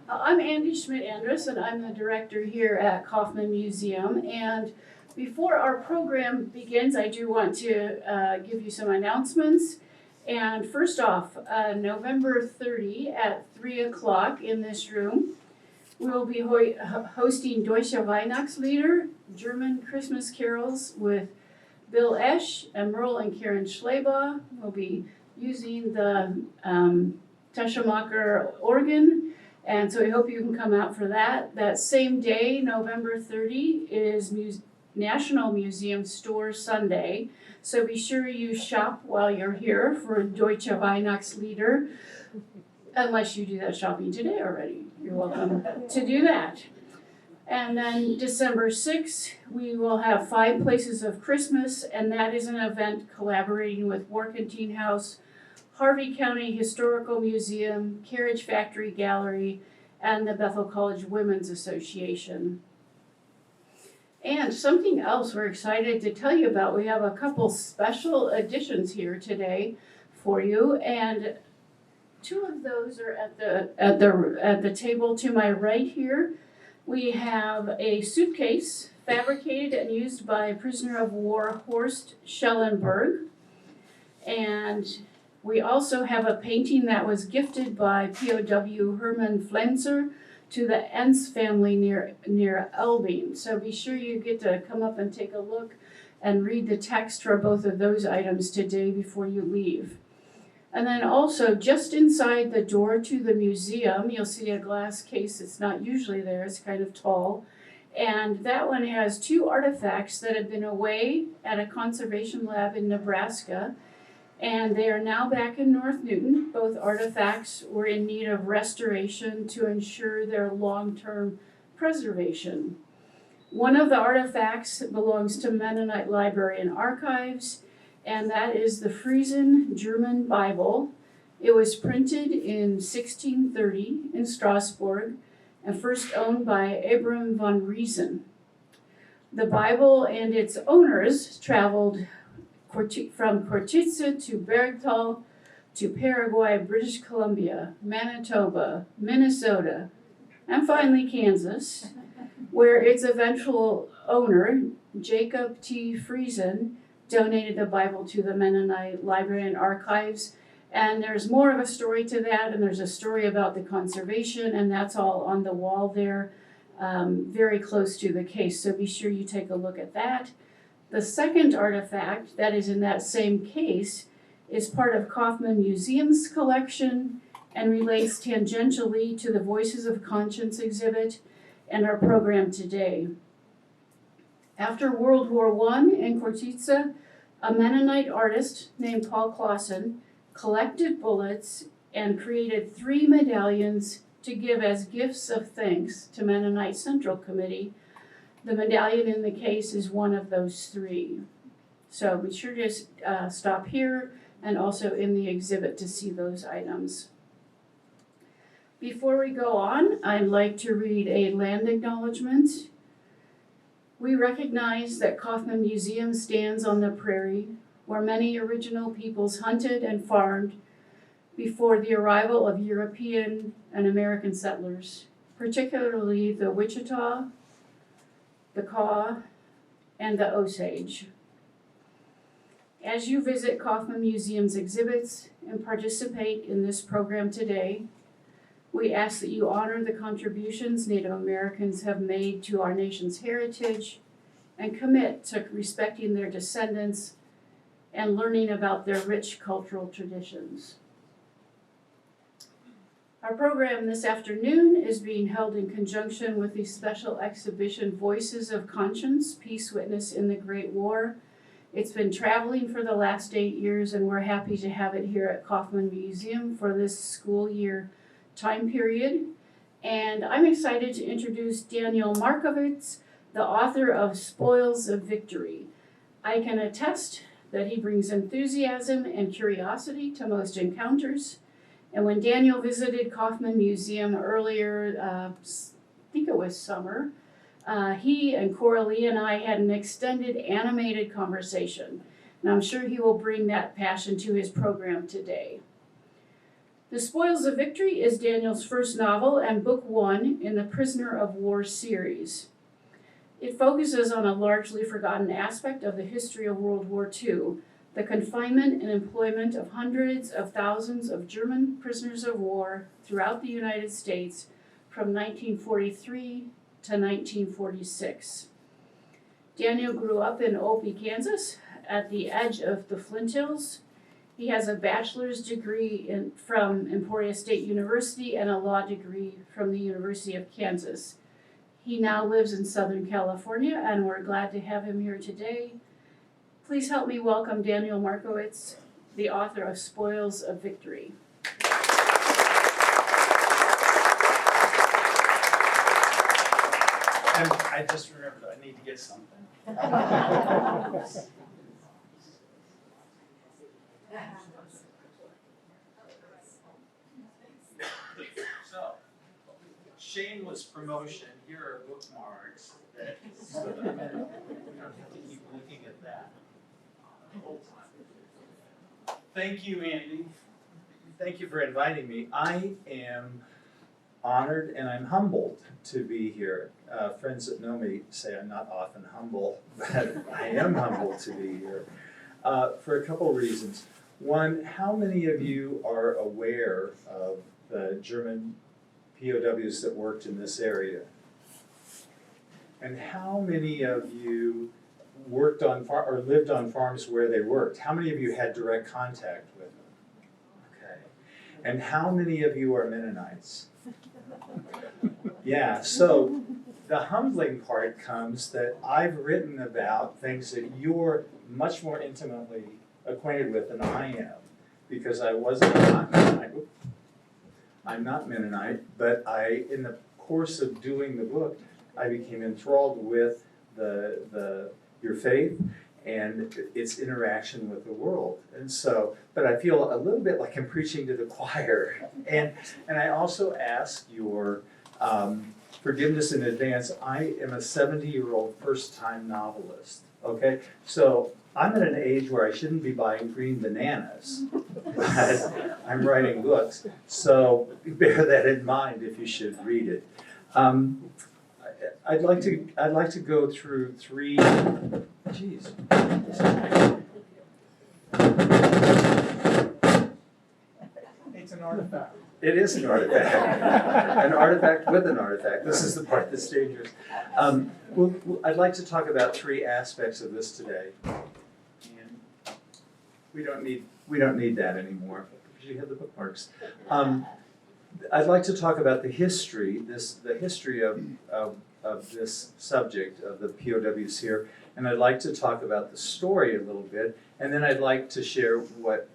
I'm Andy Schmidt-Andrus, and I'm the director here at Kaufman Museum. And before our program begins, I do want to give you some announcements. And first off, November 30 at 3 o'clock in this room, we will be hosting Deutsche Weihnachtslieder, German Christmas carols with Bill Esch and Merle and Karen Schleba. We'll be using the Teschemacher organ, and so we hope you can come out for that. That same day, November 30, is National Museum Store Sunday, so be sure you shop while you're here for Deutsche Weihnachtslieder, unless you do that shopping today already. You're welcome to do that. And then December 6th, we will have 5 Places of Christmas, and that is an event collaborating with Warkentine House, Harvey County Historical Museum, Carriage Factory Gallery, and the Bethel College Women's Association. And something else we're excited to tell you about, we have a couple special additions here today for you, and 2 of those are at the table to my right here. We have a suitcase fabricated and used by prisoner of war Horst Schellenberg, and we also have a painting that was gifted by POW Hermann Flenser to the Entz family near Elbing. So be sure you get to come up and take a look and read the text for both of those items today before you leave. And then also, just inside the door to the museum, you'll see a glass case that's not usually there. It's kind of tall. And that one has 2 artifacts that have been away at a conservation lab in Nebraska. And they are now back in North Newton. Both artifacts were in need of restoration to ensure their long-term preservation. One of the artifacts belongs to Mennonite Library and Archives, and that is the Friesen German Bible. It was printed in 1630 in Strasbourg and first owned by Abram von Riesen. The Bible and its owners traveled from Kortitze to Bergtal to Paraguay, British Columbia, Manitoba, Minnesota, and finally Kansas, where its eventual owner, Jacob T. Friesen, donated the Bible to the Mennonite Library and Archives. And there's more of a story to that, and there's a story about the conservation, and that's all on the wall there, very close to the case. So be sure you take a look at that. The second artifact that is in that same case is part of Kaufman Museum's collection and relates tangentially to the Voices of Conscience exhibit and our program today. After World War I in Kortitze, a Mennonite artist named Paul Clausen collected bullets and created 3 medallions to give as gifts of thanks to Mennonite Central Committee. The medallion in the case is one of those 3. So be sure to stop here and also in the exhibit to see those items. Before we go on, I'd like to read a land acknowledgement. We recognize that Kaufman Museum stands on the prairie where many original peoples hunted and farmed before the arrival of European and American settlers, particularly the Wichita, the Kaw, and the Osage. As you visit Kaufman Museum's exhibits and participate in this program today, we ask that you honor the contributions Native Americans have made to our nation's heritage and commit to respecting their descendants and learning about their rich cultural traditions. Our program this afternoon is being held in conjunction with the special exhibition Voices of Conscience, Peace Witness in the Great War. It's been traveling for the last 8 years, and we're happy to have it here at Kaufman Museum for this school year time period. And I'm excited to introduce Daniel Markowitz, the author of Spoils of Victory. I can attest that he brings enthusiasm and curiosity to most encounters. And when Daniel visited Kaufman Museum earlier, I think it was summer, he and Coralie and I had an extended animated conversation. And I'm sure he will bring that passion to his program today. The Spoils of Victory is Daniel's first novel and book 1 in the Prisoner of War series. It focuses on a largely forgotten aspect of the history of World War II, the confinement and employment of hundreds of thousands of German prisoners of war throughout the United States from 1943 to 1946. Daniel grew up in Olpe, Kansas, at the edge of the Flint Hills. He has a bachelor's degree from Emporia State University and a law degree from the University of Kansas. He now lives in Southern California, and we're glad to have him here today. Please help me welcome Daniel Markowitz, the author of Spoils of Victory. And I just remembered I need to get something. So, shameless promotion. Here are bookmarks so that we don't have to keep looking at that the whole time. Thank you, Andy. Thank you for inviting me. I am honored and I'm humbled to be here. Friends that know me say I'm not often humble, but I am humbled to be here for a couple reasons. One, how many of you are aware of the German POWs that worked in this area? And how many of you worked on or lived on farms where they worked? How many of you had direct contact with them? Okay. And how many of you are Mennonites? Yeah, so the humbling part comes that I've written about things that you're much more intimately acquainted with than I am, because I wasn't not Mennonite. I'm not Mennonite, but in the course of doing the book, I became enthralled with your faith and its interaction with the world. And so, but I feel a little bit like I'm preaching to the choir. And I also ask your forgiveness in advance. I am a 70-year-old first-time novelist, okay? So I'm at an age where I shouldn't be buying green bananas, but I'm writing books. So bear that in mind if you should read it. I'd like to go through three. Geez. It's an artifact. It is an artifact. An artifact with an artifact. This is the part that's dangerous. I'd like to talk about three aspects of this today. And we don't need that anymore because you have the bookmarks. I'd like to talk about the history of this subject of the POWs here, and I'd like to talk about the story a little bit, and then I'd like to share what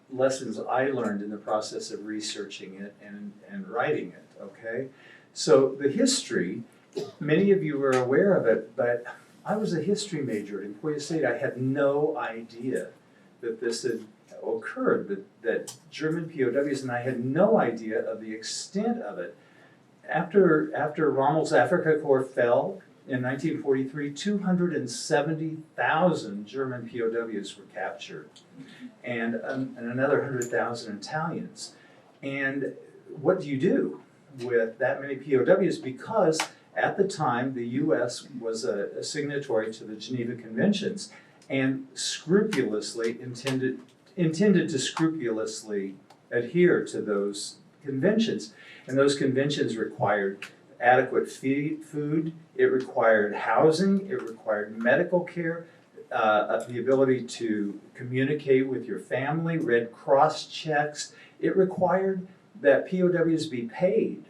lessons I learned in the process of researching it and writing it, okay? So the history, many of you are aware of it, but I was a history major at Emporia State. I had no idea that this had occurred, that German POWs, and I had no idea of the extent of it. After Rommel's Afrika Korps fell in 1943, 270,000 German POWs were captured, and another 100,000 Italians. And what do you do with that many POWs? Because at the time, the U.S. was a signatory to the Geneva Conventions and scrupulously intended to scrupulously adhere to those conventions. And those conventions required adequate food, it required housing, it required medical care, the ability to communicate with your family, Red Cross checks. It required that POWs be paid.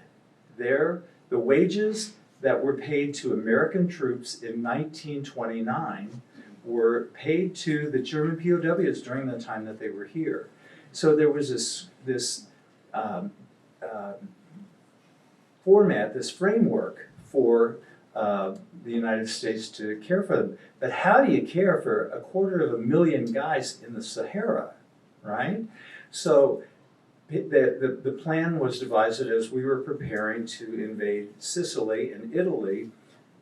The wages that were paid to American troops in 1929 were paid to the German POWs during the time that they were here. So there was this format, this framework for the United States to care for them. But how do you care for 250,000 guys in the Sahara, right? So the plan was devised as we were preparing to invade Sicily and Italy.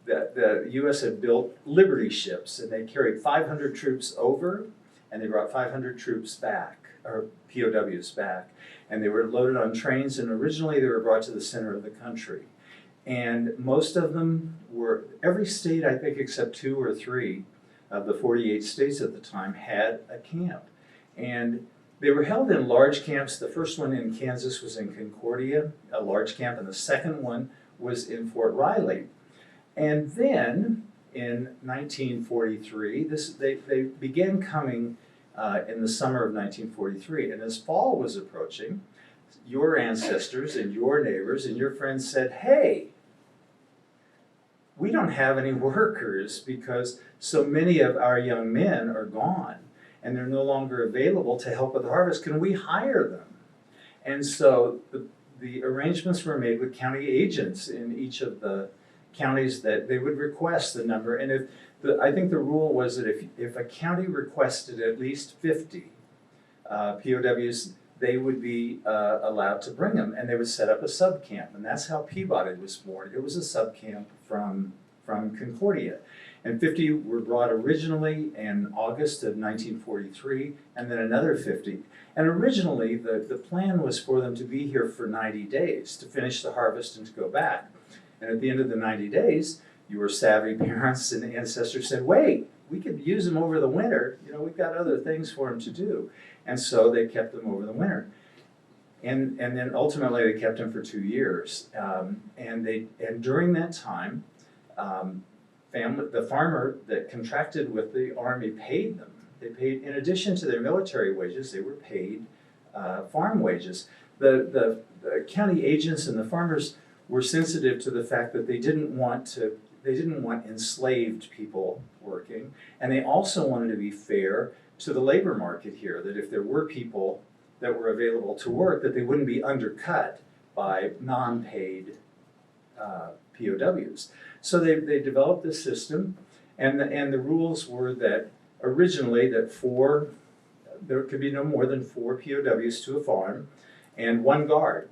The U.S. had built Liberty ships, and they carried 500 troops over, and they brought 500 troops back. or POWs back. And they were loaded on trains, and originally they were brought to the center of the country. And most of them were, every state, I think, except 2 or 3 of the 48 states at the time had a camp. And they were held in large camps. The first one in Kansas was in Concordia, a large camp, and the second one was in Fort Riley. And then in 1943, they began coming in the summer of 1943. And as fall was approaching, your ancestors and your neighbors and your friends said, hey, we don't have any workers because so many of our young men are gone and they're no longer available to help with the harvest. Can we hire them? And so the arrangements were made with county agents in each of the counties that they would request the number. And I think the rule was that if a county requested at least 50 POWs, they would be allowed to bring them, and they would set up a subcamp. And that's how Peabody was born. It was a subcamp from Concordia. And 50 were brought originally in August of 1943, and then another 50. And originally, the plan was for them to be here for 90 days, to finish the harvest and to go back. And at the end of the 90 days, your savvy parents and ancestors said, wait, we could use them over the winter. You know, we've got other things for them to do. And so they kept them over the winter. And then ultimately they kept them for 2 years. And during that time, the farmer that contracted with the army paid them. They paid, in addition to their military wages, they were paid farm wages. The county agents and the farmers were sensitive to the fact that they didn't want enslaved people working, and they also wanted to be fair to the labor market here, that if there were people that were available to work, that they wouldn't be undercut by non-paid POWs. So they developed this system, and the rules were that originally that there could be no more than 4 POWs to a farm and 1 guard.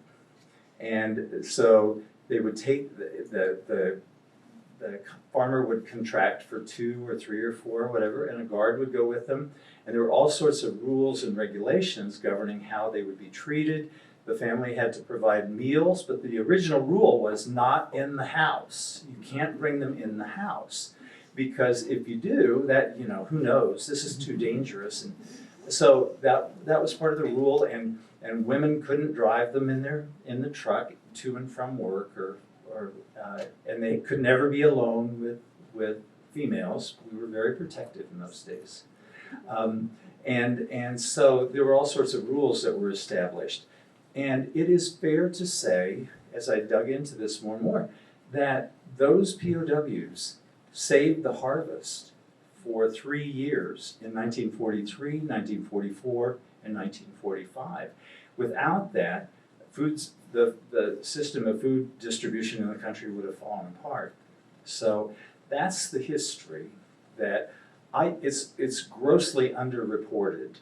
And so they would take the farmer would contract for 2 or 3 or 4 or whatever, and a guard would go with them. And there were all sorts of rules and regulations governing how they would be treated. The family had to provide meals, but the original rule was not in the house. You can't bring them in the house, because if you do, that, you know, who knows? This is too dangerous. And so that was part of the rule, and women couldn't drive them in the truck to and from work, and they could never be alone with females. We were very protective in those days. And so there were all sorts of rules that were established. And it is fair to say, as I dug into this more and more, that those POWs saved the harvest for 3 years in 1943, 1944, and 1945. Without that, the system of food distribution in the country would have fallen apart. So that's the history that it's grossly underreported.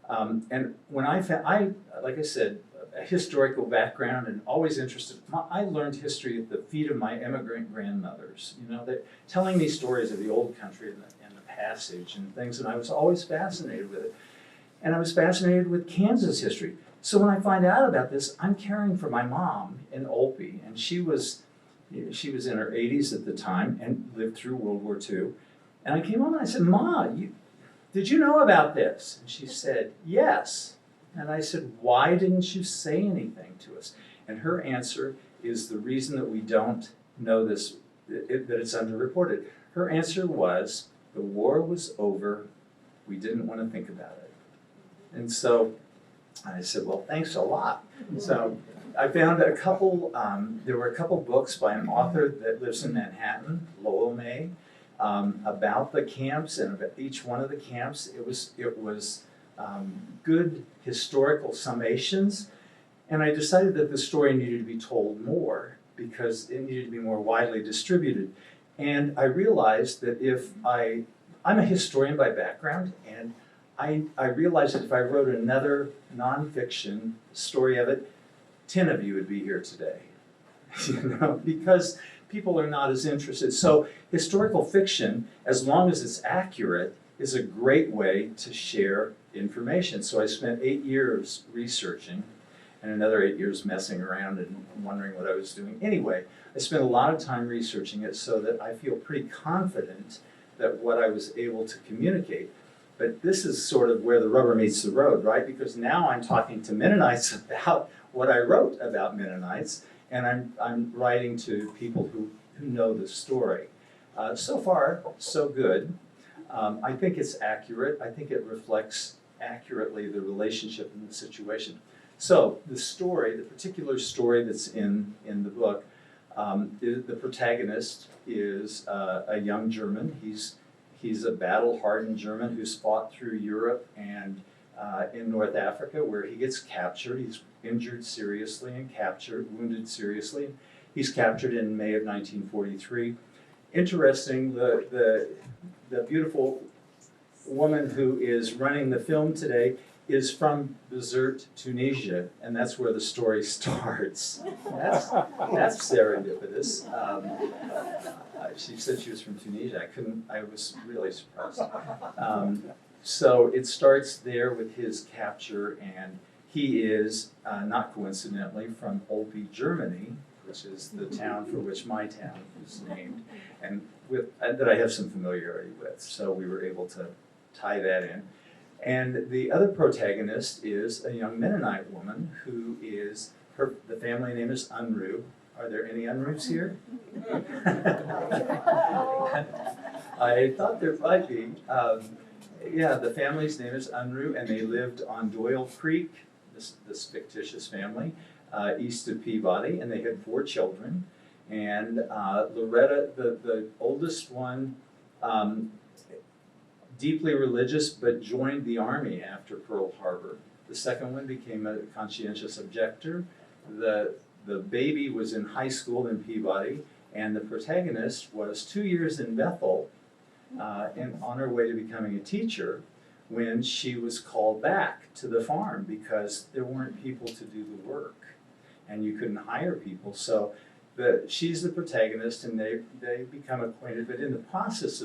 And when like I said, a historical background and always interested. I learned history at the feet of my immigrant grandmothers. You know, they're telling me stories of the old country and the passage and things, and I was always fascinated with it. And I was fascinated with Kansas history. So when I find out about this, I'm caring for my mom in Olpe, and she was in her 80s at the time and lived through World War II. And I came home and I said, Ma, did you know about this? And she said, yes. And I said, why didn't you say anything to us? And her answer is the reason that we don't know this, that it's underreported. Her answer was, the war was over, we didn't want to think about it. And so I said, well, thanks a lot. So I found there were a couple books by an author that lives in Manhattan, Lowell May, about the camps and about each one of the camps. It was good historical summations, and I decided that the story needed to be told more because it needed to be more widely distributed. And I realized that I'm a historian by background, and I realized that if I wrote another nonfiction story of it, 10 of you would be here today, you know, because people are not as interested. So historical fiction, as long as it's accurate, is a great way to share information. So I spent 8 years researching and another 8 years messing around and wondering what I was doing. Anyway, I spent a lot of time researching it so that I feel pretty confident that what I was able to communicate. But this is sort of where the rubber meets the road, right? Because now I'm talking to Mennonites about what I wrote about Mennonites, and I'm writing to people who know the story. So far, so good. I think it's accurate. I think it reflects accurately the relationship and the situation. So the story, the particular story that's in the book, the protagonist is a young German. He's a battle-hardened German who's fought through Europe and in North Africa, where he gets captured. He's injured seriously and captured, wounded seriously. He's captured in May of 1943. Interesting, the beautiful woman who is running the film today is from Bizerte, Tunisia, and that's where the story starts. That's serendipitous. She said she was from Tunisia. I was really surprised. So it starts there with his capture, and he is, not coincidentally, from Olpe, Germany, which is the town for which my town is named, and that I have some familiarity with. So we were able to tie that in. And the other protagonist is a young Mennonite woman who is, the family name is Unruh. Are there any Unruhs here? I thought there might be. Yeah, the family's name is Unruh, and they lived on Doyle Creek, this fictitious family, east of Peabody, and they had 4 children. And Loretta, the oldest one, deeply religious, but joined the army after Pearl Harbor. The second one became a conscientious objector. The baby was in high school in Peabody, and the protagonist was 2 years in Bethel, and on her way to becoming a teacher, when she was called back to the farm because there weren't people to do the work, and you couldn't hire people. So she's the protagonist, and they become acquainted. But in the process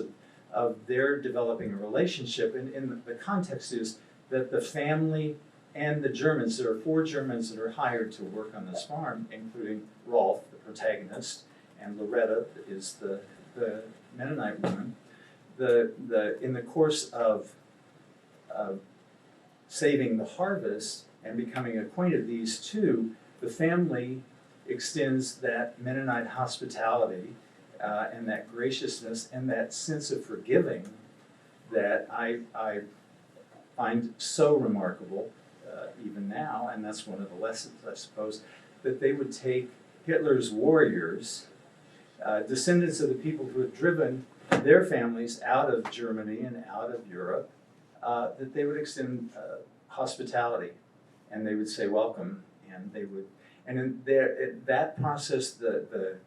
of their developing a relationship, and in the context is that the family and the Germans, there are 4 Germans that are hired to work on this farm, including Rolf, the protagonist, and Loretta is the Mennonite woman. In the course of saving the harvest and becoming acquainted, these two, the family extends that Mennonite hospitality and that graciousness and that sense of forgiving that I find so remarkable even now, and that's one of the lessons, I suppose, that they would take Hitler's warriors, descendants of the people who had driven their families out of Germany and out of Europe, that they would extend hospitality, and they would say welcome, and they would, and in that process, the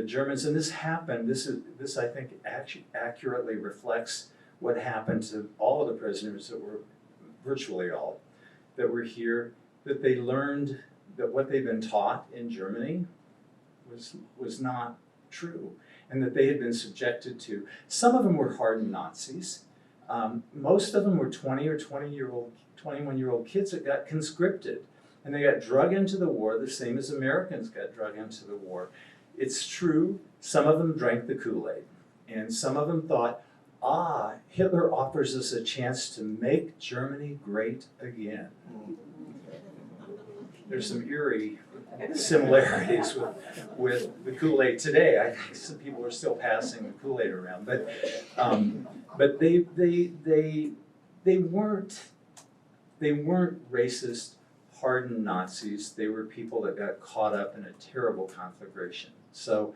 Germans, and this happened, this I think accurately reflects what happened to all of the prisoners that were, virtually all, that were here, that they learned that what they'd been taught in Germany was not true, and that they had been subjected to. Some of them were hardened Nazis. Most of them were 20 or 21-year-old kids that got conscripted, and they got drug into the war the same as Americans got drug into the war. It's true, some of them drank the Kool-Aid, and some of them thought, Hitler offers us a chance to make Germany great again. There's some eerie similarities with the Kool-Aid today. I think some people are still passing the Kool-Aid around, but they weren't racist, hardened Nazis. They were people that got caught up in a terrible conflagration. So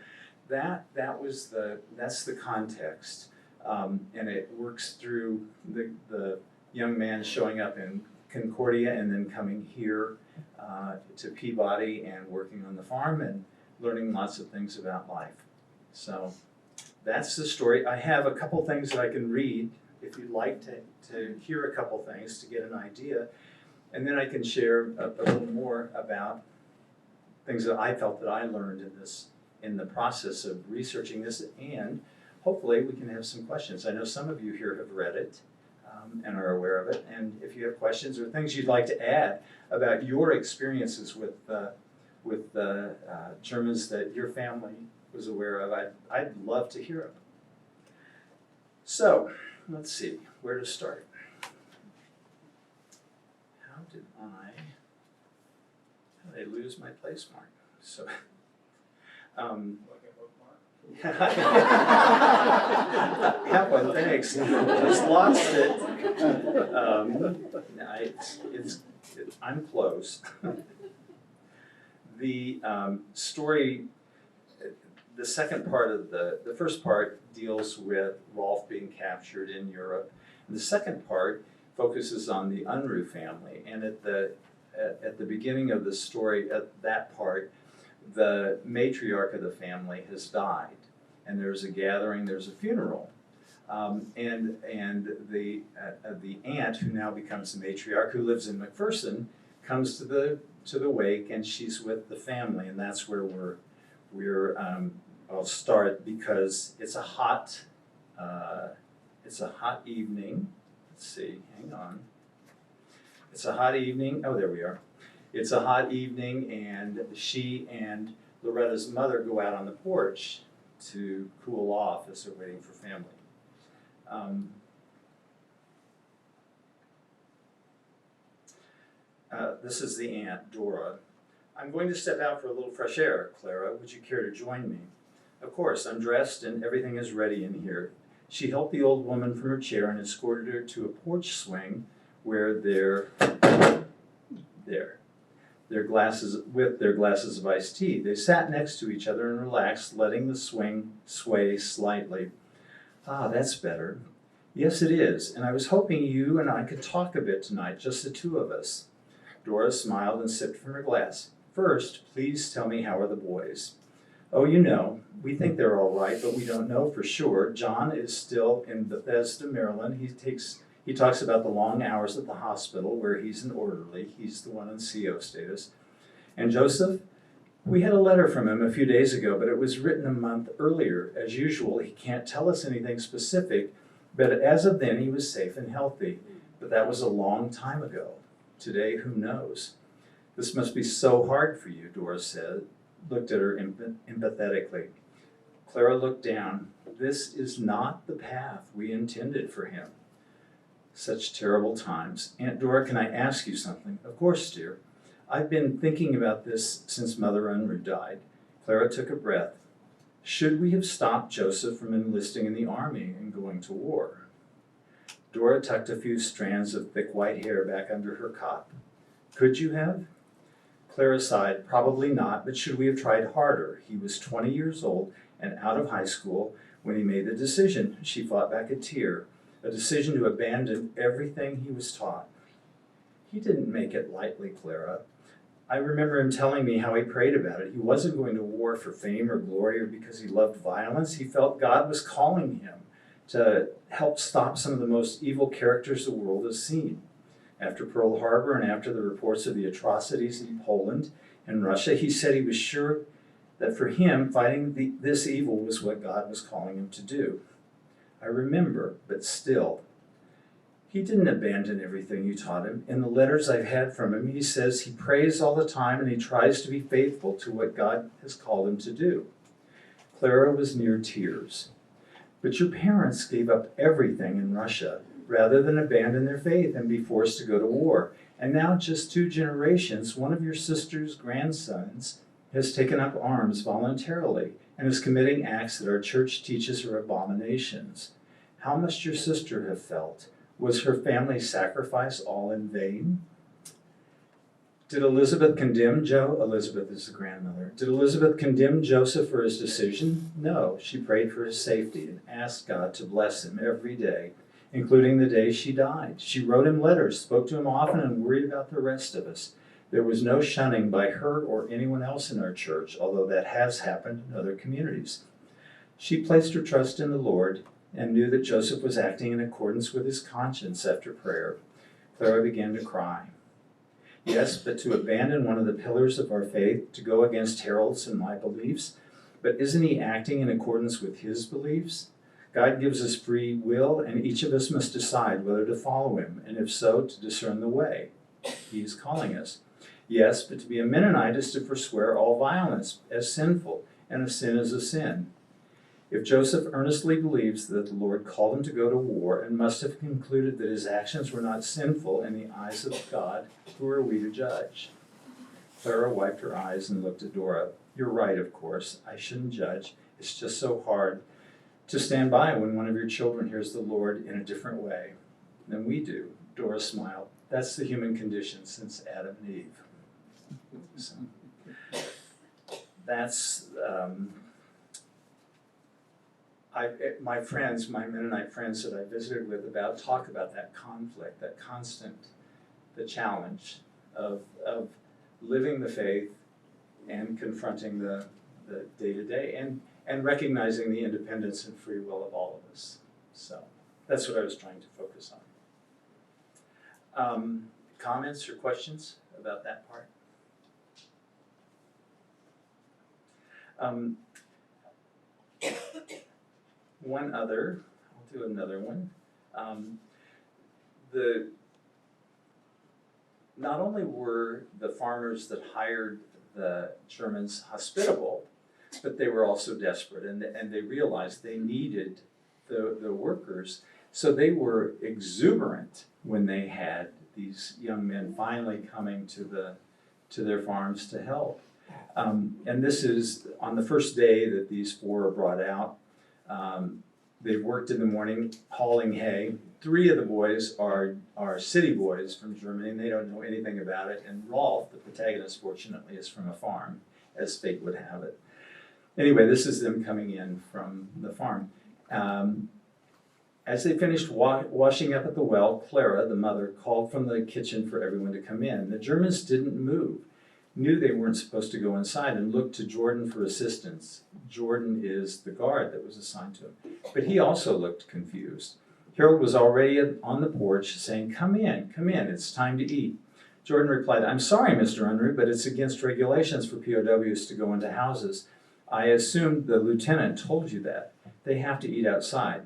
that's the context, and it works through the young man showing up in Concordia and then coming here to Peabody and working on the farm and learning lots of things about life. So that's the story. I have a couple things that I can read if you'd like to hear a couple things to get an idea, and then I can share a little more about things that I felt that I learned in the process of researching this, and hopefully we can have some questions. I know some of you here have read it, and are aware of it. And if you have questions or things you'd like to add about your experiences with Germans that your family was aware of, I'd love to hear them. So, let's see, where to start. How did I lose my place mark? So, yeah, well, thanks. Just lost it. I'm close. The story, the second part of the first part deals with Rolf being captured in Europe. And the second part focuses on the Unruh family. And at the beginning of the story, at that part, the matriarch of the family has died. And there's a gathering, there's a funeral. And the aunt, who now becomes the matriarch, who lives in McPherson, comes to the wake, and she's with the family, and that's where I'll start, because it's a hot evening. Let's see, hang on. It's a hot evening. Oh, there we are. It's a hot evening, and she and Loretta's mother go out on the porch to cool off as they're waiting for family. This is the aunt, Dora. I'm going to step out for a little fresh air, Clara. Would you care to join me? Of course, I'm dressed and everything is ready in here. She helped the old woman from her chair and escorted her to a porch swing where their glasses of iced tea. They sat next to each other and relaxed, letting the swing sway slightly. Ah, that's better. Yes, it is, and I was hoping you and I could talk a bit tonight, just the two of us. Dora smiled and sipped from her glass. First, please tell me, how are the boys? Oh, you know, we think they're all right, but we don't know for sure. John is still in Bethesda, Maryland. He talks about the long hours at the hospital where he's an orderly. He's the one in CO status. And Joseph, we had a letter from him a few days ago, but it was written a month earlier. As usual, he can't tell us anything specific, but as of then, he was safe and healthy. But that was a long time ago. Today, who knows? This must be so hard for you, Dora said, looked at her empathetically. Clara looked down. This is not the path we intended for him. Such terrible times. Aunt Dora, can I ask you something? Of course, dear. I've been thinking about this since Mother Unruh died. Clara took a breath. Should we have stopped Joseph from enlisting in the army and going to war? Dora tucked a few strands of thick white hair back under her cot. Could you have? Clara sighed. Probably not, but should we have tried harder? He was 20 years old and out of high school when he made the decision. She fought back a tear. A decision to abandon everything he was taught. He didn't make it lightly, Clara. I remember him telling me how he prayed about it. He wasn't going to war for fame or glory or because he loved violence. He felt God was calling him to help stop some of the most evil characters the world has seen. After Pearl Harbor and after the reports of the atrocities in Poland and Russia, he said he was sure that for him, fighting this evil was what God was calling him to do. I remember, but still, he didn't abandon everything you taught him. In the letters I've had from him, he says he prays all the time and he tries to be faithful to what God has called him to do. Clara was near tears. But your parents gave up everything in Russia rather than abandon their faith and be forced to go to war. And now, just 2 generations, one of your sister's grandsons has taken up arms voluntarily and is committing acts that our church teaches are abominations. How must your sister have felt? Was her family's sacrifice all in vain? Did Elizabeth condemn Elizabeth is the grandmother. Did Elizabeth condemn Joseph for his decision? No, she prayed for his safety and asked God to bless him every day, including the day she died. She wrote him letters, spoke to him often, and worried about the rest of us. There was no shunning by her or anyone else in our church, although that has happened in other communities. She placed her trust in the Lord and knew that Joseph was acting in accordance with his conscience after prayer. Clara began to cry. Yes, but to abandon one of the pillars of our faith, to go against Harold's and my beliefs, but isn't he acting in accordance with his beliefs? God gives us free will, and each of us must decide whether to follow him, and if so, to discern the way. He is calling us. Yes, but to be a Mennonite is to forswear all violence as sinful, and a sin is a sin. If Joseph earnestly believes that the Lord called him to go to war and must have concluded that his actions were not sinful in the eyes of God, who are we to judge? Clara wiped her eyes and looked at Dora. You're right, of course. I shouldn't judge. It's just so hard to stand by when one of your children hears the Lord in a different way than we do. Dora smiled. That's the human condition since Adam and Eve. So, that's my friends, my Mennonite friends that I visited with talk about that conflict, that constant, the challenge of living the faith and confronting the day-to-day and recognizing the independence and free will of all of us. So that's what I was trying to focus on. Comments or questions about that part? One other, I'll do another one. Not only were the farmers that hired the Germans hospitable, but they were also desperate, and they realized they needed the workers, so they were exuberant when they had these young men finally coming to their farms to help. And this is on the first day that these four are brought out. They've worked in the morning hauling hay. 3 of the boys are city boys from Germany, and they don't know anything about it. And Rolf, the protagonist, fortunately, is from a farm, as fate would have it. Anyway, this is them coming in from the farm. As they finished washing up at the well, Clara, the mother, called from the kitchen for everyone to come in. The Germans didn't move, knew they weren't supposed to go inside, and looked to Jordan for assistance. Jordan is the guard that was assigned to him. But he also looked confused. Harold was already on the porch saying, come in, it's time to eat. Jordan replied, I'm sorry, Mr. Unruh, but it's against regulations for POWs to go into houses. I assumed the lieutenant told you that. They have to eat outside.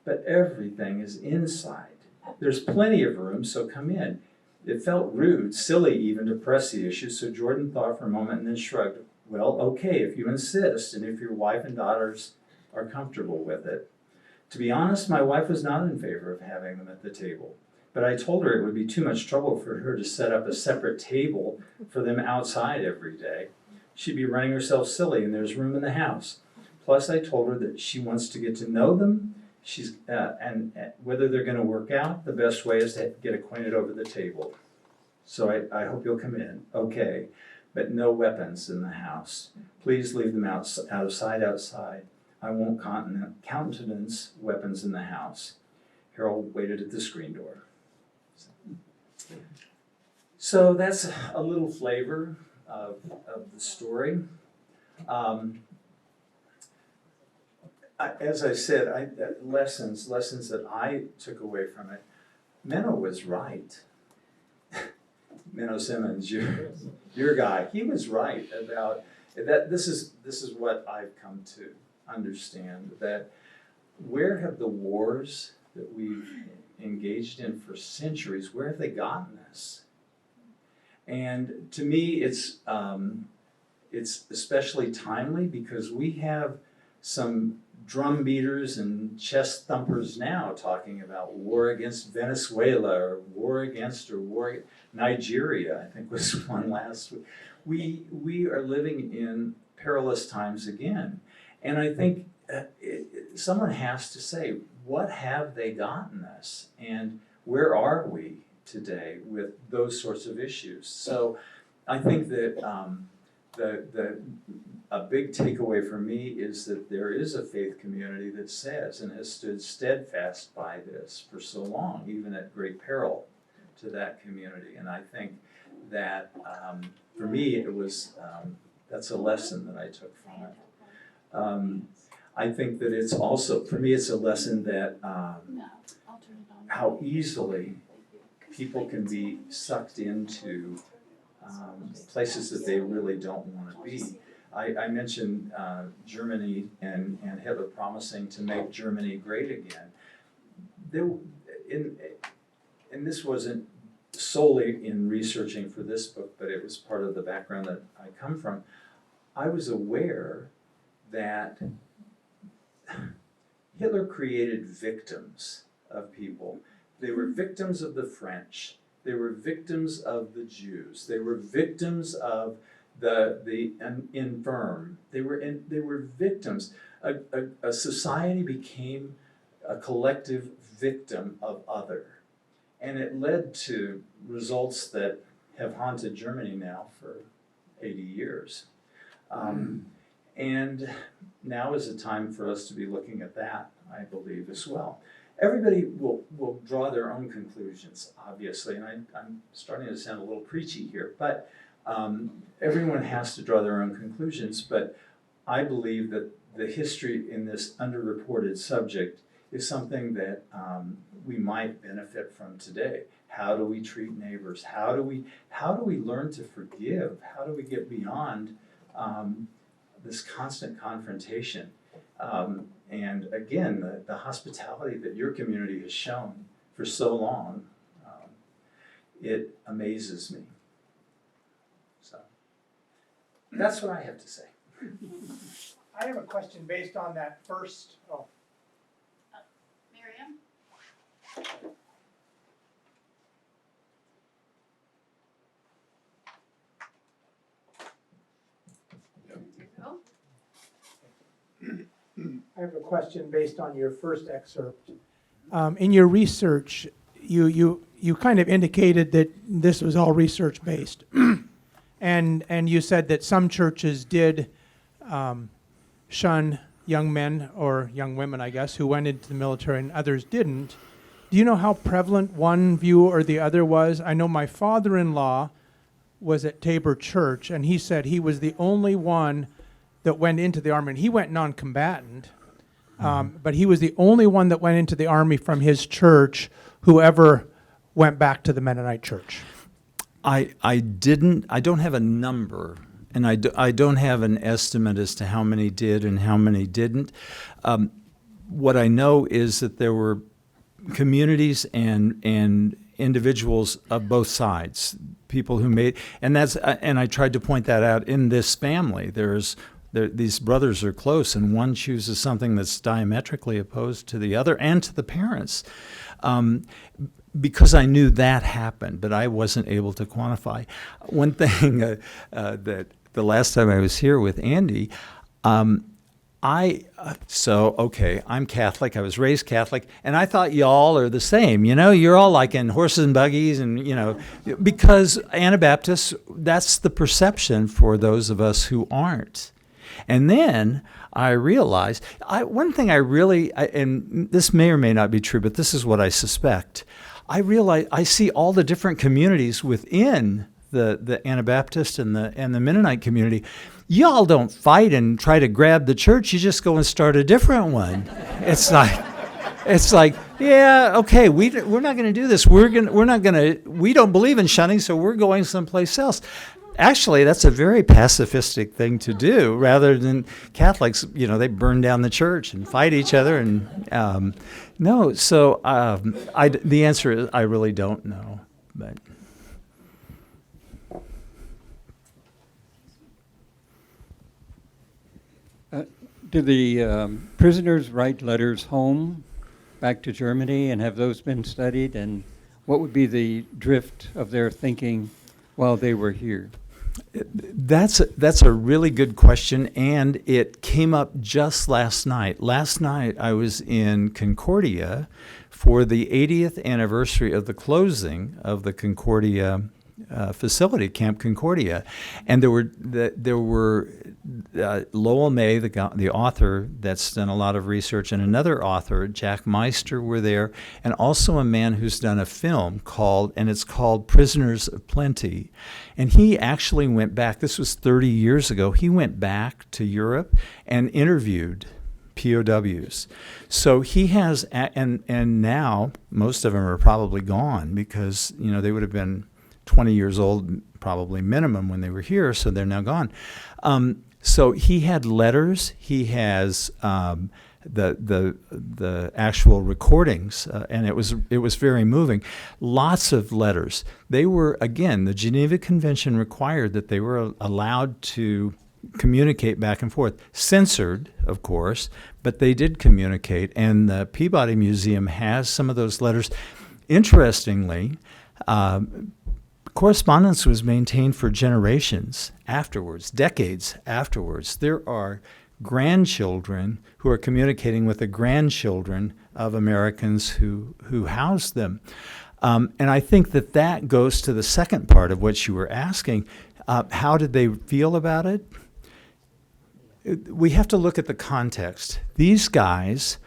But everything is inside. There's plenty of room, so come in. It felt rude, silly even, to press the issue, so Jordan thought for a moment and then shrugged. Well, okay, if you insist, and if your wife and daughters are comfortable with it. To be honest, my wife was not in favor of having them at the table. But I told her it would be too much trouble for her to set up a separate table for them outside every day. She'd be running herself silly, and there's room in the house. Plus, I told her that she wants to get to know them, and whether they're going to work out, the best way is to get acquainted over the table. So I hope you'll come in. Okay, but no weapons in the house. Please leave them outside. I won't countenance weapons in the house. Harold waited at the screen door. So that's a little flavor of the story. As I said, lessons that I took away from it. Menno was right. Menno Simmons, your guy, he was right about that. This is what I've come to understand, that where have the wars that we've engaged in for centuries, where have they gotten us? And to me, it's especially timely because we have some drum beaters and chest thumpers now talking about war against Venezuela or war Nigeria, I think was one last week. We are living in perilous times again. And I think someone has to say, what have they gotten us? And where are we today with those sorts of issues? So I think that a big takeaway for me is that there is a faith community that says and has stood steadfast by this for so long, even at great peril to that community. And I think that for me, it was that's a lesson that I took from it. I think that it's also, for me, it's a lesson that how easily people can be sucked into places that they really don't want to be. I mentioned Germany and Hitler promising to make Germany great again. And this wasn't solely in researching for this book, but it was part of the background that I come from. I was aware that Hitler created victims of people. They were victims of the French. They were victims of the Jews. They were victims of the infirm. They were victims. A society became a collective victim of other. And it led to results that have haunted Germany now for 80 years. And now is the time for us to be looking at that, I believe, as well. Everybody will draw their own conclusions, obviously, and I'm starting to sound a little preachy here, but everyone has to draw their own conclusions, but I believe that the history in this underreported subject is something that we might benefit from today. How do we treat neighbors? How do we learn to forgive? How do we get beyond this constant confrontation? And again, the hospitality that your community has shown for so long, it amazes me. So that's what I have to say. I have a question based on that first, Miriam? I have a question based on your first excerpt. In your research, you kind of indicated that this was all research based. And you said that some churches did shun young men or young women, I guess, who went into the military and others didn't. Do you know how prevalent one view or the other was? I know my father-in-law was at Tabor Church, and he said he was the only one that went into the army. And he went non-combatant, but he was the only one that went into the army from his church who ever went back to the Mennonite church. I don't have a number, and I don't have an estimate as to how many did and how many didn't. What I know is that there were communities and individuals of both sides, people who made, and I tried to point that out in this family. These brothers are close, and one chooses something that's diametrically opposed to the other and to the parents. Because I knew that happened, but I wasn't able to quantify. One thing that the last time I was here with Andy, I'm Catholic. I was raised Catholic, and I thought y'all are the same. You know, you're all like in horses and buggies, and because Anabaptists, that's the perception for those of us who aren't. And then I realized one thing and this may or may not be true, but this is what I suspect. I realize I see all the different communities within the Anabaptist and the Mennonite community. Y'all don't fight and try to grab the church. You just go and start a different one. It's like, yeah, okay, we're not going to do this. We don't believe in shunning, so we're going someplace else. Actually, that's a very pacifistic thing to do, rather than Catholics. They burn down the church and fight each other. And no, so the answer is I really don't know. But do the prisoners write letters home, back to Germany, and have those been studied? And what would be the drift of their thinking while they were here? That's a really good question, and it came up just last night. Last night I was in Concordia for the 80th anniversary of the closing of the Concordia facility, Camp Concordia, and there were Lowell May, the author that's done a lot of research, and another author, Jack Meister, were there, and also a man who's done a film called Prisoners of Plenty. And he actually went back, this was 30 years ago, he went back to Europe and interviewed POWs. So he has, and now most of them are probably gone because, they would have been 20 years old, probably minimum, when they were here, so they're now gone. So he had letters. He has the actual recordings, and it was very moving. Lots of letters. They were, again, the Geneva Convention required that they were allowed to communicate back and forth. Censored, of course, but they did communicate, and the Peabody Museum has some of those letters. Interestingly, correspondence was maintained for generations afterwards, decades afterwards. There are grandchildren who are communicating with the grandchildren of Americans who housed them. And I think that goes to the second part of what you were asking. How did they feel about it? We have to look at the context. These guys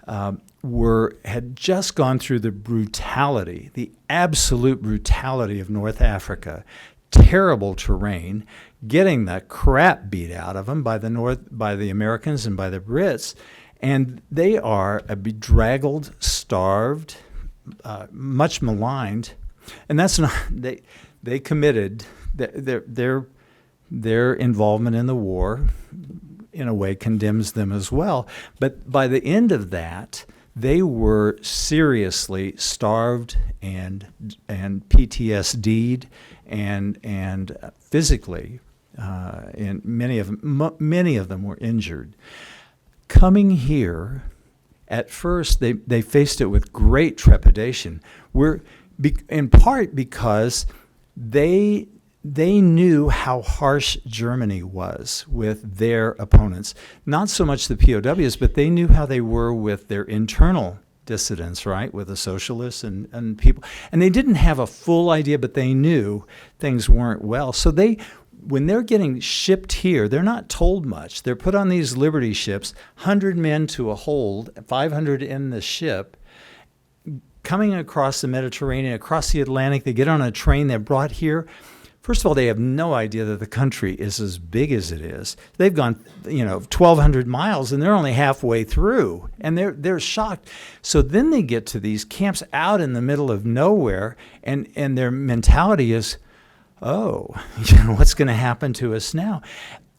had just gone through the brutality, the absolute brutality of North Africa, terrible terrain, getting the crap beat out of them by the Americans and by the Brits, and they are a bedraggled, starved, much maligned, and that's not they committed their involvement in the war. In a way, condemns them as well. But by the end of that, they were seriously starved and PTSD'd and physically, and many of them were injured. Coming here, at first they faced it with great trepidation. In part because they knew how harsh Germany was with their opponents. Not so much the POWs, but they knew how they were with their internal dissidents, right, with the socialists and people. And they didn't have a full idea, but they knew things weren't well. So when they're getting shipped here, they're not told much. They're put on these Liberty ships, 100 men to a hold, 500 in the ship, coming across the Mediterranean, across the Atlantic. They get on a train, they're brought here. First of all, they have no idea that the country is as big as it is. They've gone, 1,200 miles, and they're only halfway through, and they're shocked. So then they get to these camps out in the middle of nowhere, and their mentality is, oh, what's going to happen to us now?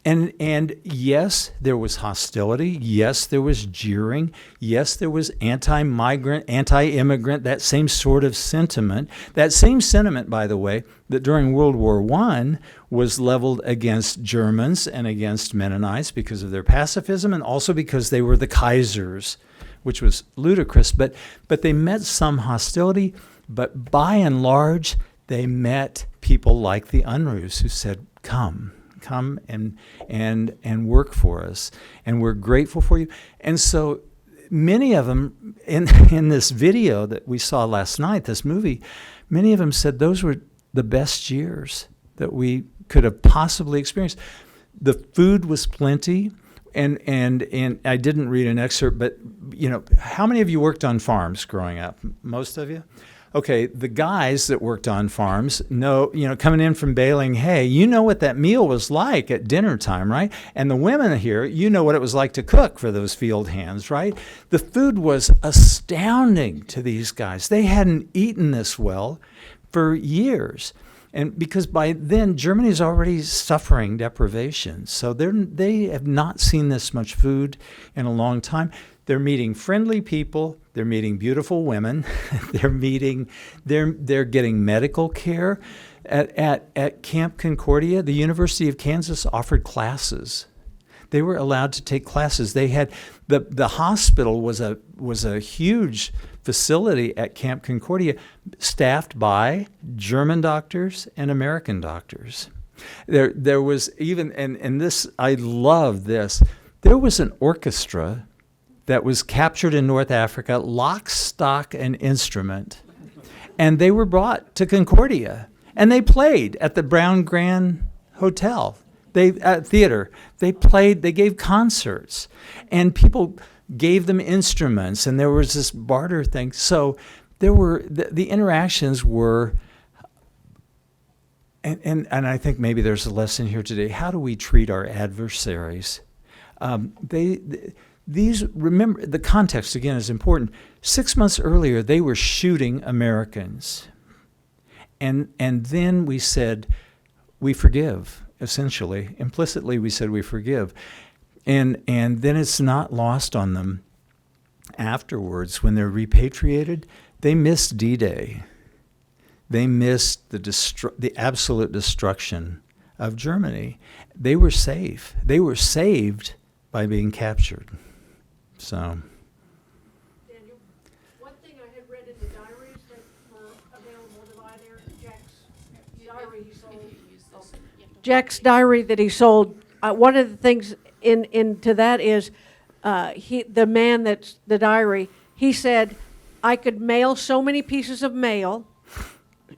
And yes, there was hostility. Yes, there was jeering. Yes, there was anti-migrant, anti-immigrant, that same sort of sentiment. That same sentiment, by the way, that during World War I was leveled against Germans and against Mennonites because of their pacifism, and also because they were the Kaisers, which was ludicrous. But they met some hostility. But by and large, they met people like the Unruhs who said, come and work for us, and we're grateful for you. And so many of them in this video that we saw last night, this movie, many of them said those were the best years that we could have possibly experienced. The food was plenty, and I didn't read an excerpt, but how many of you worked on farms growing up? Most of you? Okay, the guys that worked on farms know, coming in from baling hay, you know what that meal was like at dinner time, right? And the women here, you know what it was like to cook for those field hands, right? The food was astounding to these guys. They hadn't eaten this well for years. And because by then, Germany is already suffering deprivation. So they have not seen this much food in a long time. They're meeting friendly people. They're meeting beautiful women. They're getting medical care. At Camp Concordia, the University of Kansas offered classes. They were allowed to take classes. They had the hospital was a huge facility at Camp Concordia, staffed by German doctors and American doctors. There was even, and this, I love this, there was an orchestra that was captured in North Africa, lock, stock, and instrument. And they were brought to Concordia. And they played at the Brown Grand Hotel, theater. They played, they gave concerts. And people gave them instruments, and there was this barter thing. So there were, the interactions were, and I think maybe there's a lesson here today. How do we treat our adversaries? Remember, the context, again, is important. 6 months earlier, they were shooting Americans. And then we said, we forgive. essentially. Implicitly, we said we forgive. And then it's not lost on them afterwards when they're repatriated. They missed D-Day. They missed the absolute destruction of Germany. They were safe. They were saved by being captured. So. Daniel, one thing I had read in the diaries that were available to buy there, Jack's diary he sold. Jack's diary that he sold, one of the things into that is the man that's the diary, he said, I could mail so many pieces of mail,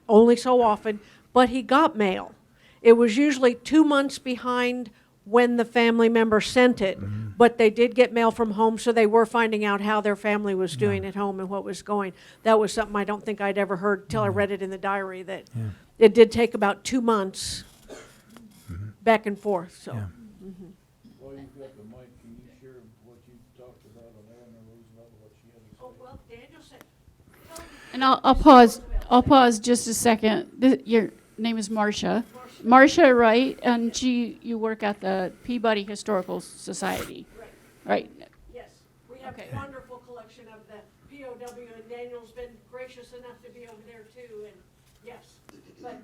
only so often, but he got mail. It was usually 2 months behind when the family member sent it, but they did get mail from home, so they were finding out how their family was doing at home and what was going. That was something I don't think I'd ever heard till I read it in the diary, that it did take about 2 months back and forth. So. Yeah. While you've got the mic, can you share what you talked about on Eleanor Roosevelt, what she had to say? Oh, well, Daniel said. And I'll pause just a second. Your name is Marcia. Marcia, right? And you work at the Peabody Historical Society, right? Yes, we have a wonderful collection of the POW, and Daniel's been gracious enough to be over there too, and yes, but.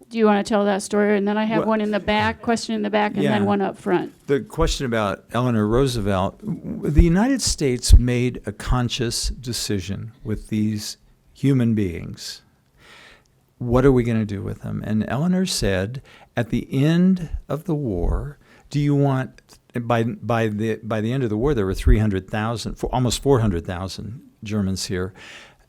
Do you want to tell that story? And then I have Well- one in the back, question in the back, and Yeah. then one up front. The question about Eleanor Roosevelt, the United States made a conscious decision with these human beings. What are we going to do with them? And Eleanor said, at the end of the war, do you want, by the end of the war, there were 300,000, almost 400,000 Germans here.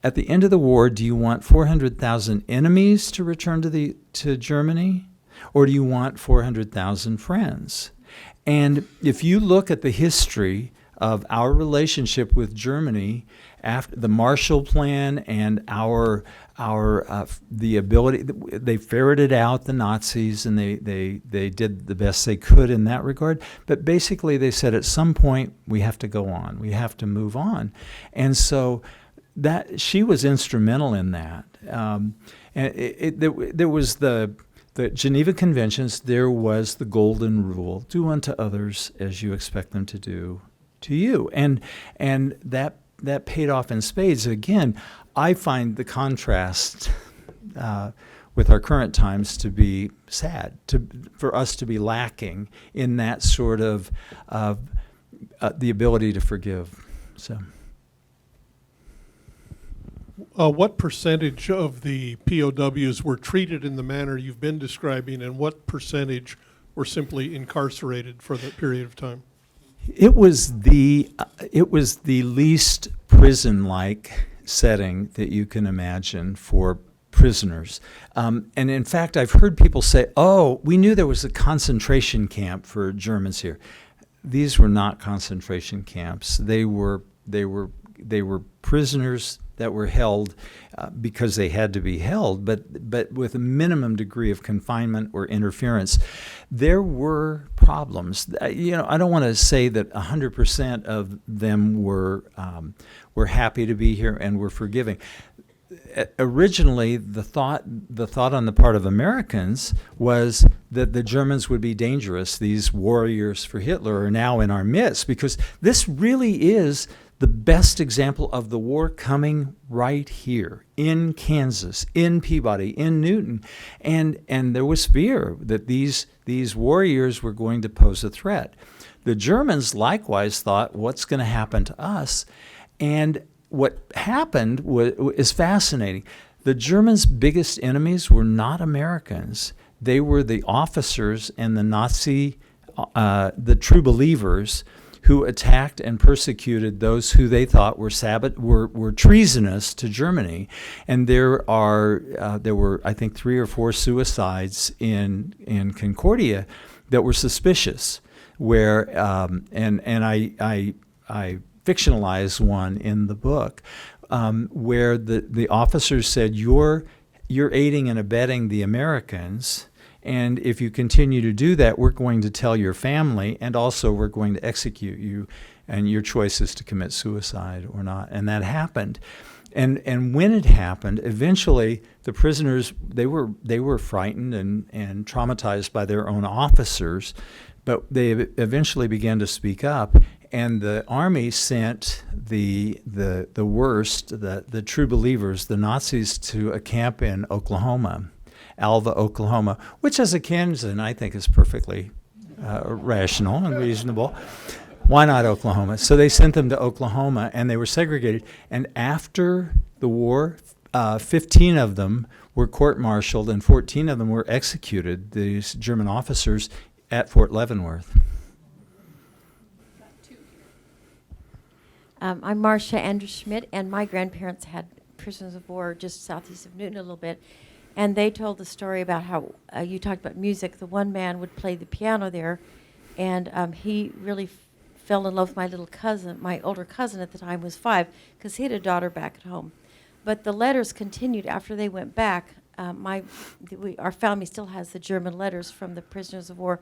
At the end of the war, do you want 400,000 enemies to return to Germany, or do you want 400,000 friends? And if you look at the history of our relationship with Germany after the Marshall Plan and the ability, they ferreted out the Nazis and they did the best they could in that regard. But basically, they said at some point we have to go on, we have to move on, and so. That she was instrumental in that. And there was the Geneva Conventions. There was the golden rule: do unto others as you expect them to do to you. And that paid off in spades. Again, I find the contrast with our current times to be sad. For us to be lacking in that sort of the ability to forgive. So. What percentage of the POWs were treated in the manner you've been describing, and what percentage were simply incarcerated for that period of time? It was the least prison-like setting that you can imagine for prisoners. And in fact, I've heard people say, "Oh, we knew there was a concentration camp for Germans here." These were not concentration camps. They were prisoners that were held because they had to be held, but with a minimum degree of confinement or interference. There were problems. I don't want to say that 100% of them were happy to be here and were forgiving. Originally, the thought on the part of Americans was that the Germans would be dangerous. These warriors for Hitler are now in our midst, because this really is the best example of the war coming right here in Kansas, in Peabody, in Newton. And there was fear that these warriors were going to pose a threat. The Germans likewise thought, what's going to happen to us? And what happened is fascinating. The Germans' biggest enemies were not Americans. They were the officers and the Nazi, the true believers, who attacked and persecuted those who they thought were treasonous to Germany. And there were, I think, 3 or 4 suicides in Concordia that were suspicious, where and I fictionalize one in the book, where the officers said, you're aiding and abetting the Americans, and if you continue to do that, we're going to tell your family, and also we're going to execute you, and your choice is to commit suicide or not. And that happened. And when it happened, eventually the prisoners, they were frightened and traumatized by their own officers, but they eventually began to speak up. And the army sent the worst, the true believers, the Nazis, to a camp in Oklahoma, Alva, Oklahoma, which as a Kansan I think is perfectly rational and reasonable. Why not Oklahoma? So they sent them to Oklahoma, and they were segregated. And after the war, 15 of them were court-martialed, and 14 of them were executed, these German officers, at Fort Leavenworth. I'm Marcia Anderschmidt, and my grandparents had prisoners of war just southeast of Newton a little bit. And they told the story about how you talked about music. The one man would play the piano there, and he really fell in love with my little cousin. My older cousin at the time was 5, because he had a daughter back at home. But the letters continued after they went back. Our family still has the German letters from the prisoners of war,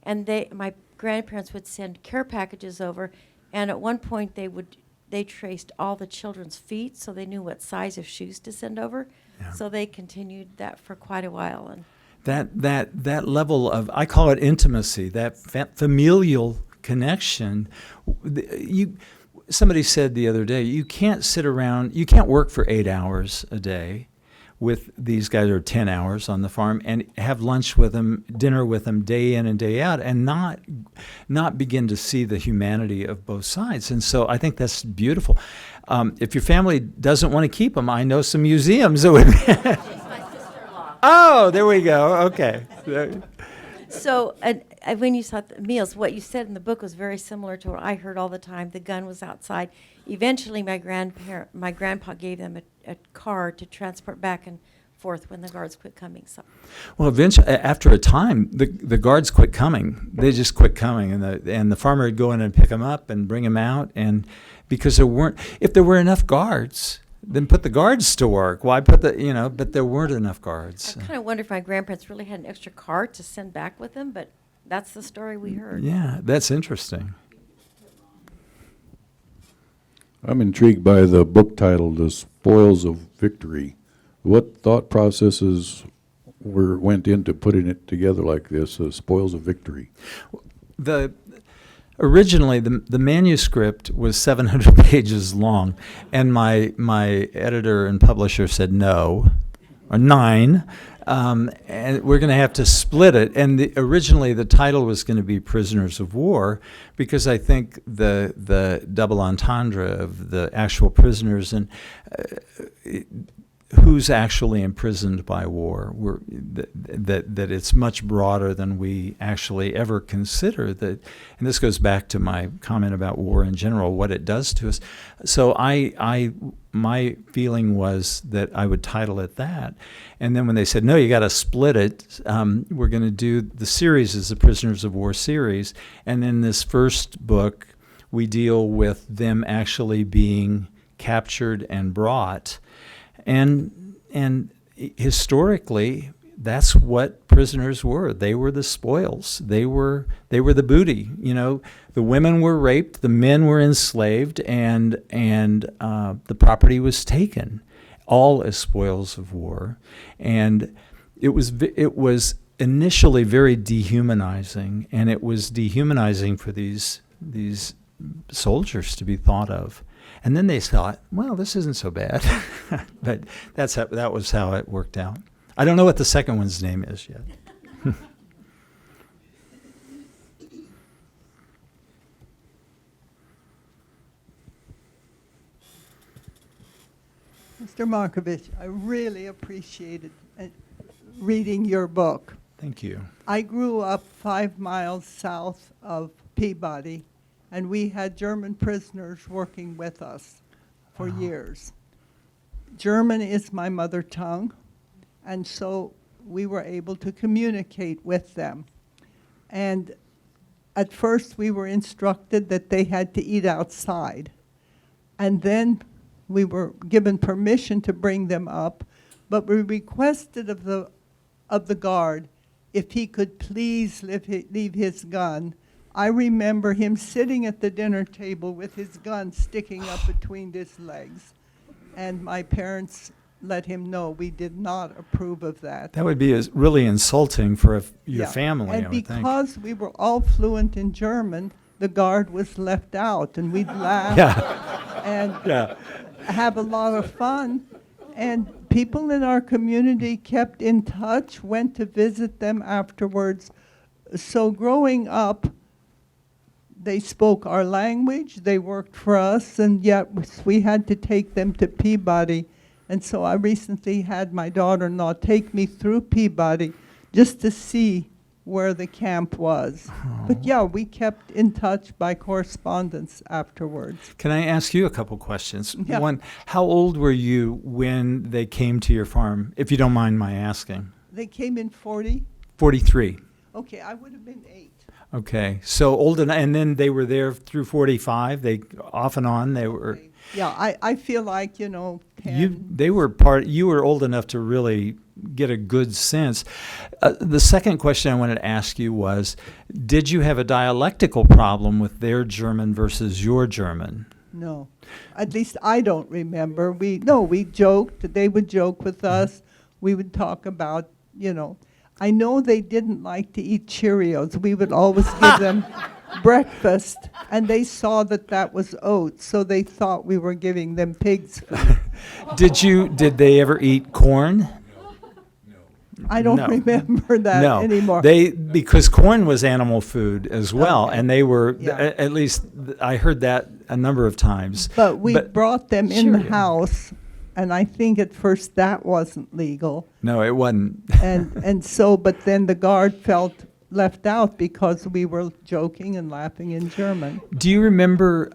and my grandparents would send care packages over, and at one point they traced all the children's feet, so they knew what size of shoes to send over. Yeah. So they continued that for quite a while. And that level of, I call it intimacy, that familial connection. Somebody said the other day, you can't sit around, you can't work for 8 hours a day with these guys, or 10 hours on the farm, and have lunch with them, dinner with them day in and day out, and not begin to see the humanity of both sides. And so I think that's beautiful. If your family doesn't want to keep them, I know some museums that would. she's my sister-in-law. Oh, there we go. Okay. So when you saw the meals, what you said in the book was very similar to what I heard all the time. The gun was outside. Eventually, my grandpa gave them a car to transport back and forth when the guards quit coming. So, well, eventually, after a time, the guards quit coming. They just quit coming, and the farmer would go in and pick them up and bring them out. And because if there were enough guards, then put the guards to work. Why put but there weren't enough guards. I kind of wonder if my grandparents really had an extra car to send back with them, but that's the story we heard. Yeah, that's interesting. I'm intrigued by the book title, The Spoils of Victory. What thought processes went into putting it together like this, Spoils of Victory? Originally, the manuscript was 700 pages long, and my editor and publisher said no, or 9, and we're going to have to split it. And originally, the title was going to be Prisoners of War, because I think the double entendre of the actual prisoners and who's actually imprisoned by war, that it's much broader than we actually ever consider. That, and this goes back to my comment about war in general, what it does to us. So my feeling was that I would title it that. And then when they said, no, you got to split it, we're going to do the series as the Prisoners of War series. And in this first book, we deal with them actually being captured and brought. And historically, that's what prisoners were. They were the spoils. They were the booty. The women were raped, the men were enslaved, and the property was taken, all as spoils of war. And it was initially very dehumanizing, and it was dehumanizing for these soldiers to be thought of. And then they thought, well, this isn't so bad. But that was how it worked out. I don't know what the second one's name is yet. Mr. Markowitz, I really appreciated reading your book. Thank you. I grew up 5 miles south of Peabody, and we had German prisoners working with us for years. German is my mother tongue, and so we were able to communicate with them. And at first we were instructed that they had to eat outside. And then we were given permission to bring them up, but we requested of the guard if he could please leave his gun. I remember him sitting at the dinner table with his gun sticking up between his legs. And my parents let him know we did not approve of that. That would be really insulting for your Yeah. family, I And would think. because we were all fluent in German, the guard was left out, and we'd laugh Yeah, and yeah. have a lot of fun. And people in our community kept in touch, went to visit them afterwards. So growing up, they spoke our language, they worked for us, and yet we had to take them to Peabody. And so I recently had my daughter-in-law take me through Peabody just to see where the camp was. But yeah, we kept in touch by correspondence afterwards. Can I ask you a couple questions? Yeah. One, how old were you when they came to your farm, if you don't mind my asking? They came in 40. 43. Okay, I would have been 8. Okay, so old enough, and then they were there through 45. They off and on. They were. Yeah, I feel like, 10. You were old enough to really get a good sense. The second question I wanted to ask you was, did you have a dialectical problem with their German versus your German? No, at least I don't remember. We joked. They would joke with us. We would talk about, I know they didn't like to eat Cheerios. We would always give them breakfast, and they saw that was oats, so they thought we were giving them pig's food. Did they ever eat corn? I don't No. remember that anymore. Because corn was animal food as well, Okay. and they were, Yeah. at least I heard that a number of times. But we brought them in the Cheerios. house, and I think at first that wasn't legal. No, it wasn't. And so, but then the guard felt left out because we were joking and laughing in German. Do you remember,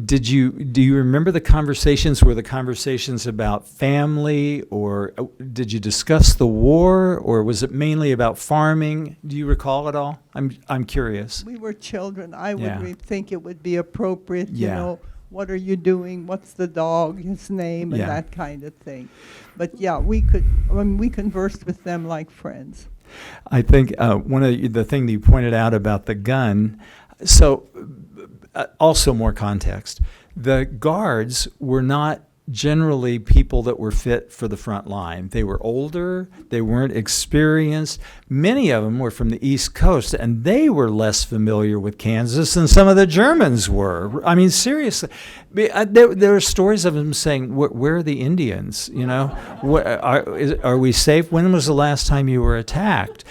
do you remember the conversations? Were the conversations about family, or did you discuss the war, or was it mainly about farming? Do you recall it all? I'm curious. We were children. I would Yeah. think it would be appropriate, Yeah. what are you doing? What's the dog, his name, and Yeah. that kind of thing. But yeah, we conversed with them like friends. I think one of the thing that you pointed out about the gun, so also more context. The guards were not generally people that were fit for the front line. They were older, they weren't experienced. Many of them were from the East Coast, and they were less familiar with Kansas than some of the Germans were. I mean, seriously. There are stories of them saying, where are the Indians? Are we safe? When was the last time you were attacked?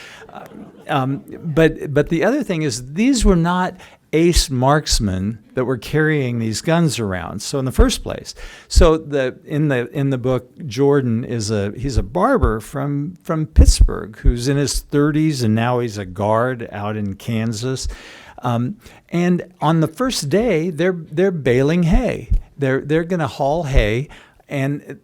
But the other thing is, these were not ace marksmen that were carrying these guns around. So in the first place, in the book, Jordan he's a barber from Pittsburgh who's in his 30s, and now he's a guard out in Kansas. And on the first day, they're baling hay. They're going to haul hay, and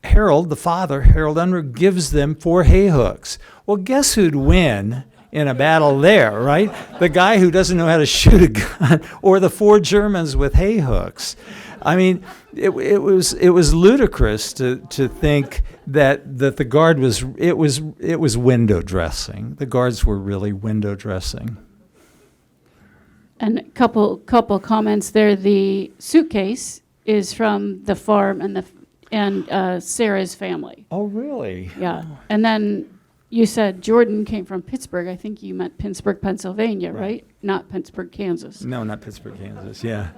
Harold, the father, Harold Unruh, gives them 4 hay hooks. Well, guess who'd win in a battle there, right? The guy who doesn't know how to shoot a gun, or the 4 Germans with hay hooks. I mean, it was ludicrous to think that the guard was window dressing. The guards were really window dressing. And a couple comments there. The suitcase is from the farm and Sarah's family. Oh, really? Yeah. And then you said Jordan came from Pittsburgh. I think you meant Pittsburgh, Pennsylvania, right? Not Pittsburgh, Kansas. No, not Pittsburgh, Kansas. Yeah.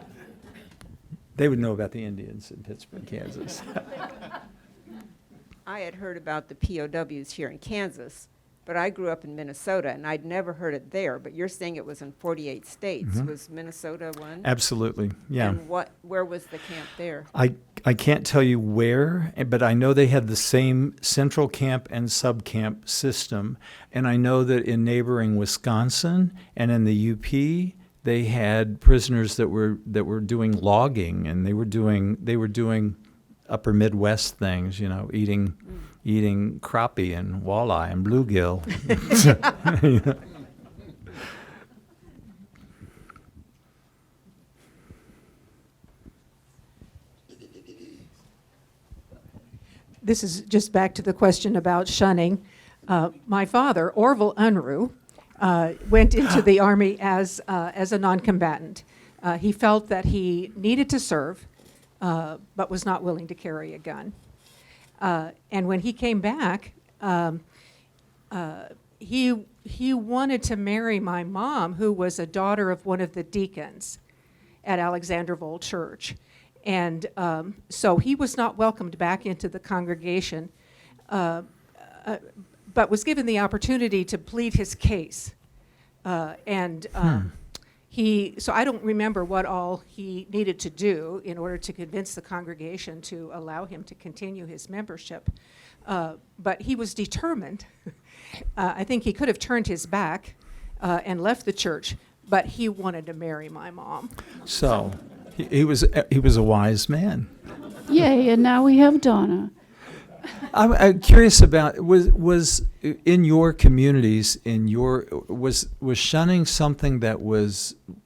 They would know about the Indians in Pittsburgh, Kansas. I had heard about the POWs here in Kansas, but I grew up in Minnesota, and I'd never heard it there. But you're saying it was in 48 states. Mhm. Was Minnesota one? Absolutely, yeah. And where was the camp there? I can't tell you where, but I know they had the same central camp and sub-camp system. And I know that in neighboring Wisconsin and in the UP, they had prisoners that were doing logging, and they were doing upper Midwest things, eating crappie and walleye and bluegill. This is just back to the question about shunning. My father, Orville Unruh, went into the Army as a non-combatant. He felt that he needed to serve. but was not willing to carry a gun. And when he came back, he wanted to marry my mom, who was a daughter of one of the deacons at Alexanderville Church. And so he was not welcomed back into the congregation, but was given the opportunity to plead his case. So I don't remember what all he needed to do in order to convince the congregation to allow him to continue his membership. But he was determined. I think he could have turned his back and left the church, but he wanted to marry my mom. So he was a wise man. Yay, and now we have Donna. I'm curious about was in your communities was shunning something that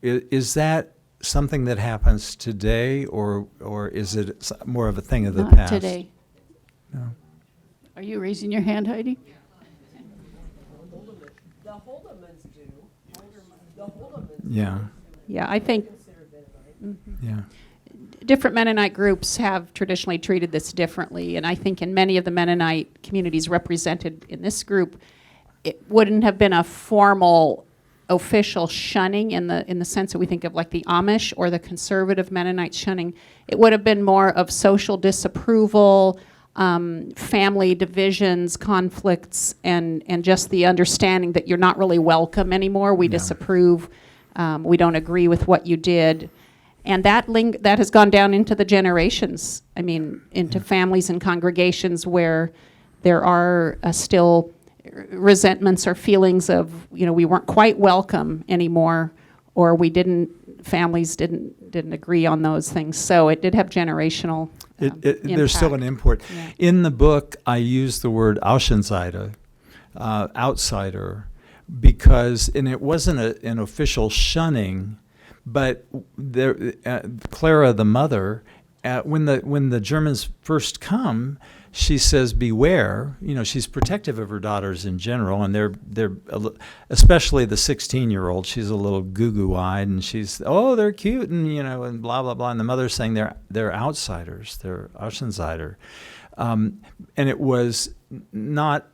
is that something that happens today or is it more of a thing of the Not past? today. No. Are you raising your hand, Heidi? The Holdemans do. The Holdemans. Yeah. Yeah, I think Yeah. different Mennonite groups have traditionally treated this differently, and I think in many of the Mennonite communities represented in this group, it wouldn't have been a formal, official shunning in the sense that we think of like the Amish or the conservative Mennonite shunning. It would have been more of social disapproval, family divisions, conflicts, and just the understanding that you're not really welcome anymore. We disapprove. We don't agree with what you did. And that has gone down into the generations. I mean, into families and congregations where there are still resentments or feelings of, we weren't quite welcome anymore, or families didn't agree on those things. So it did have generational There's still an import. Yeah. In the book, I use the word Außenseiter, outsider, because, and it wasn't an official shunning, but Clara, the mother, when the Germans first come, she says, "Beware." She's protective of her daughters in general, and they're especially the 16-year-old. She's a little goo-goo-eyed, and she's, they're cute, and and blah blah blah. And the mother's saying they're outsiders, they're Außenseiter, and it was not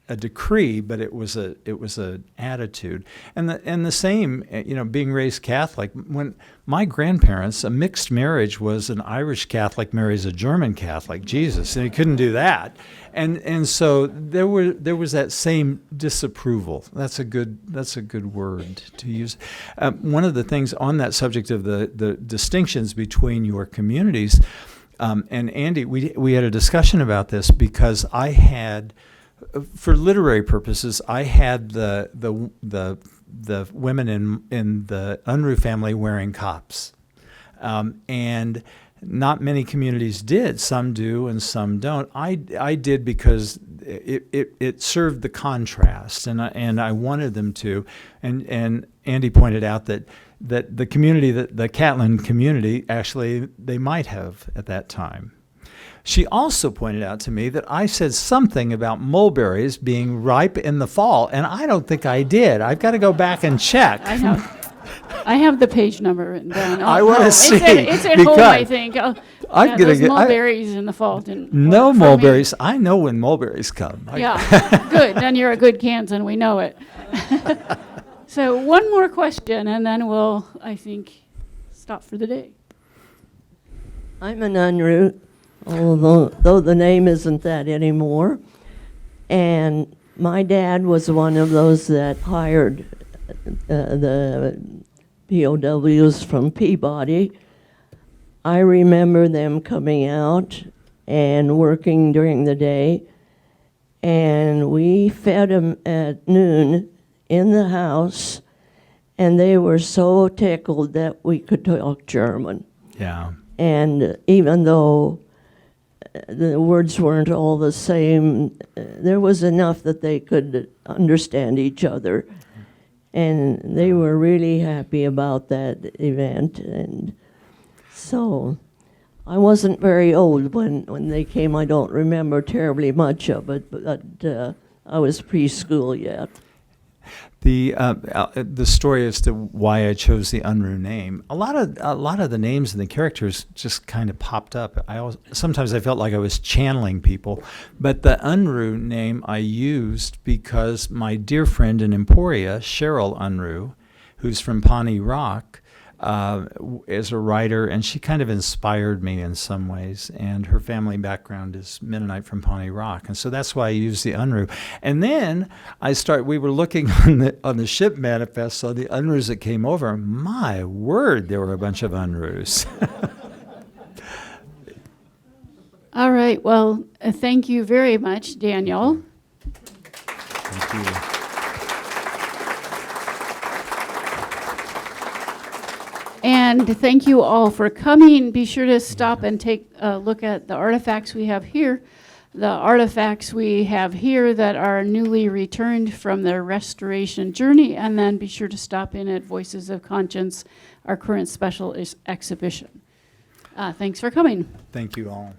a decree, but it was an attitude, and the same, being raised Catholic. When my grandparents, a mixed marriage was an Irish Catholic marries a German Catholic, Jesus, and he couldn't do that, and so there was that same disapproval. That's a good word to use. One of the things on that subject of the distinctions between your communities, and Andy, we had a discussion about this because I had. For literary purposes, I had the women in the Unruh family wearing cops, and not many communities did. Some do and some don't. I did because it served the contrast, and I wanted them to. And Andy pointed out that the community, the Catlin community, actually they might have at that time. She also pointed out to me that I said something about mulberries being ripe in the fall, and I don't think I did. I've got to go back and check. I have the page number written down. I want to see. It's at home, I think. I'm gonna those get mulberries in the fall didn't no work for me. mulberries. I know when mulberries come. Yeah, good. Then you're a good Kansan. We know it. So one more question, and then we'll, I think, stop for the day. I'm an Unruh, although the name isn't that anymore. And my dad was one of those that hired the POWs from Peabody. I remember them coming out and working during the day, and we fed them at noon in the house, and they were so tickled that we could talk German. Yeah. And even though the words weren't all the same, there was enough that they could understand each other. And they were really happy about that event. And so I wasn't very old when they came. I don't remember terribly much of it, but I was preschool yet. The story as to why I chose the Unruh name. A lot of the names and the characters just kind of popped up. Sometimes I felt like I was channeling people, but the Unruh name I used because my dear friend in Emporia, Cheryl Unruh, who's from Pawnee Rock, is a writer, and she kind of inspired me in some ways. And her family background is Mennonite from Pawnee Rock, and so that's why I used the Unruh. And then we were looking on the ship manifest, so the Unruhs that came over. My word, there were a bunch of Unruhs. All right, well, thank you very much, Daniel. Thank you. And thank you all for coming. Be sure to stop and take a look at the artifacts we have here. The artifacts we have here that are newly returned from their restoration journey, and then be sure to stop in at Voices of Conscience, our current special exhibition. Thanks for coming. Thank you all.